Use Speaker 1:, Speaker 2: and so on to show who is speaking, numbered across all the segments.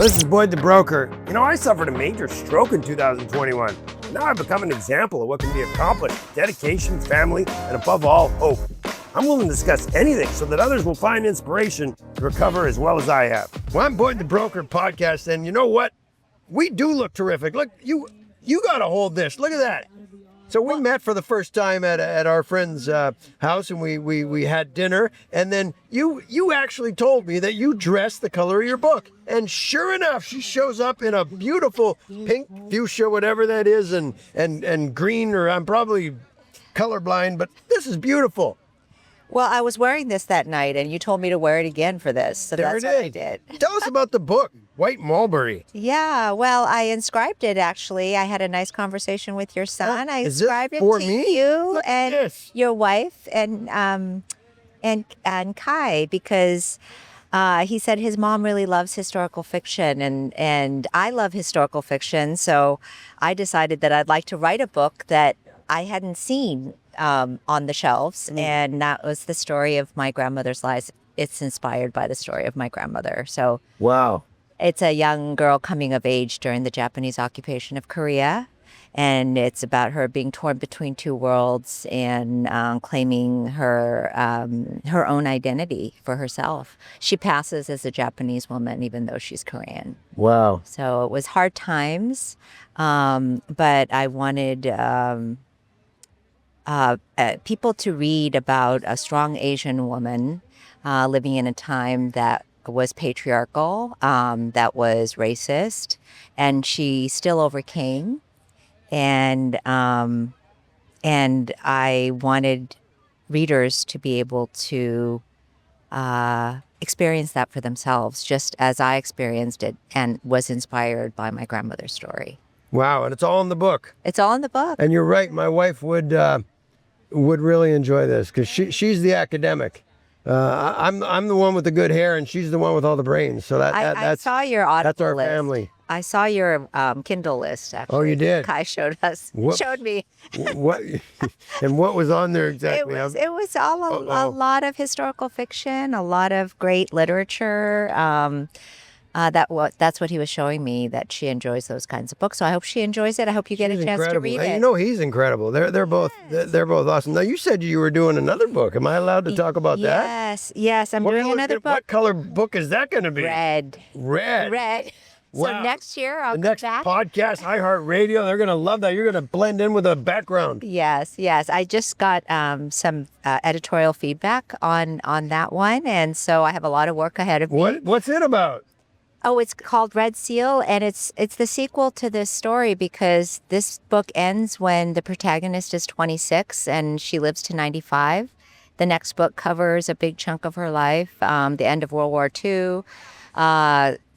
Speaker 1: This is Boyd the Broker. You know, I suffered a major stroke in 2021. Now I've become an example of what can be accomplished with dedication, family, and above all, hope. I'm willing to discuss anything so that others will find inspiration to recover as well as I have. Well, I'm Boyd the Broker podcast, and you know what? We do look terrific. Look, you got to hold this. Look at that. So we met for the first time at our friend's house, and we had dinner. And then you actually told me that you dressed the color of your book. And sure enough, she shows up in a beautiful pink fuchsia, whatever that is, and green, or I'm probably colorblind, but this is beautiful.
Speaker 2: Well, I was wearing this that night, and you told me to wear it again for this, so that's what I did.
Speaker 1: Tell us about the book, White Mulberry.
Speaker 2: Yeah, well, I inscribed it, actually. I had a nice conversation with your son. I inscribed it to you and your wife and Kai, because he said his mom really loves historical fiction, and I love historical fiction, so I decided that I'd like to write a book that I hadn't seen on the shelves, and that was the story of my grandmother's lives. It's inspired by the story of my grandmother. So
Speaker 1: Wow.
Speaker 2: It's a young girl coming of age during the Japanese occupation of Korea, and it's about her being torn between two worlds and claiming her own identity for herself. She passes as a Japanese woman, even though she's Korean.
Speaker 1: Wow.
Speaker 2: So it was hard times, but I wanted people to read about a strong Asian woman living in a time that was patriarchal, that was racist, and she still overcame. And I wanted readers to be able to experience that for themselves, just as I experienced it and was inspired by my grandmother's story.
Speaker 1: Wow, and it's all in the book.
Speaker 2: It's all in the book.
Speaker 1: And you're right, my wife would really enjoy this, because she's the academic. I'm the one with the good hair, and she's the one with all the brains. So
Speaker 2: I saw your Audible
Speaker 1: that's our
Speaker 2: list.
Speaker 1: family.
Speaker 2: I saw your Kindle list, actually.
Speaker 1: Oh, you did?
Speaker 2: Kai showed me.
Speaker 1: What? And what was on there exactly?
Speaker 2: It was all a lot of historical fiction, a lot of great literature. That's what he was showing me, that she enjoys those kinds of books. So I hope she enjoys it. I hope you get a chance to read it.
Speaker 1: You know, he's incredible. They're both awesome. Now, you said you were doing another book. Am I allowed to talk about that?
Speaker 2: Yes. I'm doing another book.
Speaker 1: What color book is that going to be?
Speaker 2: Red.
Speaker 1: Wow.
Speaker 2: So next year I'll
Speaker 1: come back. The next podcast, iHeartRadio, they're going to love that. You're going to blend in with a background.
Speaker 2: Yes. I just got some editorial feedback on that one, and so I have a lot of work ahead of me.
Speaker 1: What's it about?
Speaker 2: Oh, it's called Red Seal, and it's the sequel to this story, because this book ends when the protagonist is 26 and she lives to 95. The next book covers a big chunk of her life, the end of World War II,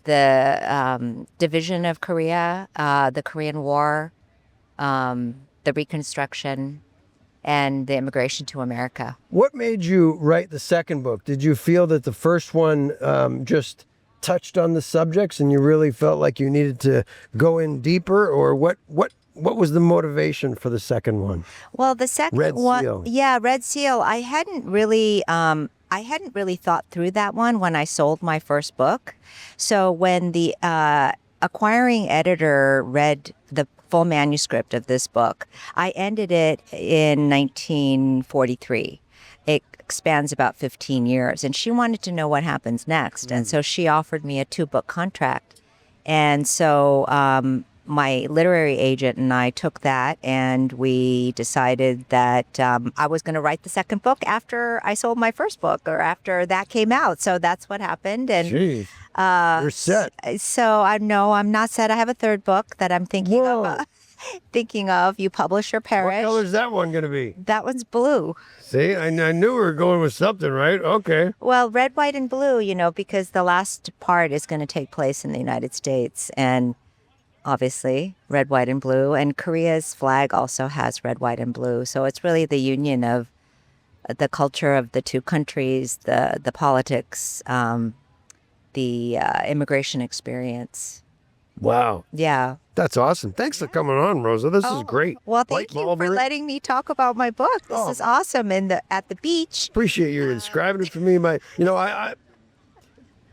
Speaker 2: the division of Korea, the Korean War, the Reconstruction, and the immigration to America.
Speaker 1: What made you write the second book? Did you feel that the first one just touched on the subjects and you really felt like you needed to go in deeper, or what was the motivation for the second one?
Speaker 2: Well, the second
Speaker 1: Red Seal.
Speaker 2: Yeah, Red Seal. I hadn't really thought through that one when I sold my first book. So when the acquiring editor read the full manuscript of this book, I ended it in 1943. It spans about 15 years, and she wanted to know what happens next. And so she offered me a 2-book contract. And so my literary agent and I took that, and we decided that I was going to write the second book after I sold my first book, or after that came out. So that's what happened. And
Speaker 1: Jeez. You're set.
Speaker 2: So I'm not set. I have a third book that I'm thinking of. You Publish or Perish.
Speaker 1: What color is that one going to be?
Speaker 2: That one's blue.
Speaker 1: See, I knew we were going with something, right? Okay.
Speaker 2: Well, red, white, and blue, because the last part is going to take place in the United States. And obviously, red, white, and blue. And Korea's flag also has red, white, and blue. So it's really the union of the culture of the two countries, the politics, the immigration experience.
Speaker 1: Wow.
Speaker 2: Yeah.
Speaker 1: That's awesome. Thanks for coming on, Rosa. This is great.
Speaker 2: Well, thank you for letting me talk about my book. This is awesome. And at the beach.
Speaker 1: Appreciate you inscribing it for me.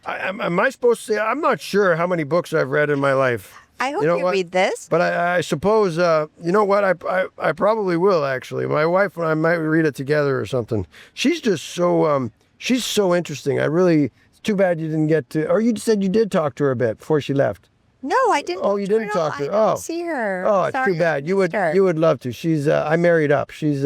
Speaker 1: Am I supposed to say? I'm not sure how many books I've read in my life.
Speaker 2: I hope
Speaker 1: You know
Speaker 2: you
Speaker 1: what?
Speaker 2: read this.
Speaker 1: But I suppose, you know what? I probably will, actually. My wife and I might read it together or something. She's just so, she's so interesting. It's too bad you didn't get to, or you said you did talk to her a bit before she left.
Speaker 2: No, I didn't.
Speaker 1: Oh, you didn't
Speaker 2: at all.
Speaker 1: talk to her.
Speaker 2: I
Speaker 1: Oh.
Speaker 2: didn't see her.
Speaker 1: Oh, it's
Speaker 2: Sorry,
Speaker 1: too bad.
Speaker 2: I
Speaker 1: You
Speaker 2: missed her.
Speaker 1: would love to. I married up. She's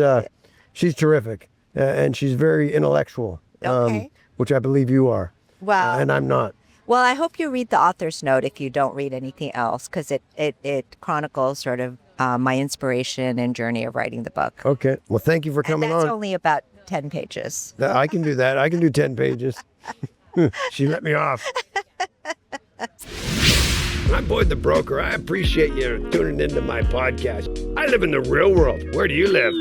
Speaker 1: terrific. And she's very intellectual.
Speaker 2: Okay.
Speaker 1: Which I believe you are.
Speaker 2: Well,
Speaker 1: And I'm not.
Speaker 2: well, I hope you read the author's note if you don't read anything else, because it chronicles sort of my inspiration and journey of writing the book.
Speaker 1: Okay. Well, thank you for
Speaker 2: And
Speaker 1: coming
Speaker 2: that's
Speaker 1: on.
Speaker 2: only about 10 pages.
Speaker 1: I can do that. I can do 10 pages. She let me off. I'm Boyd the Broker. I appreciate you tuning into my podcast. I live in the real world. Where do you live?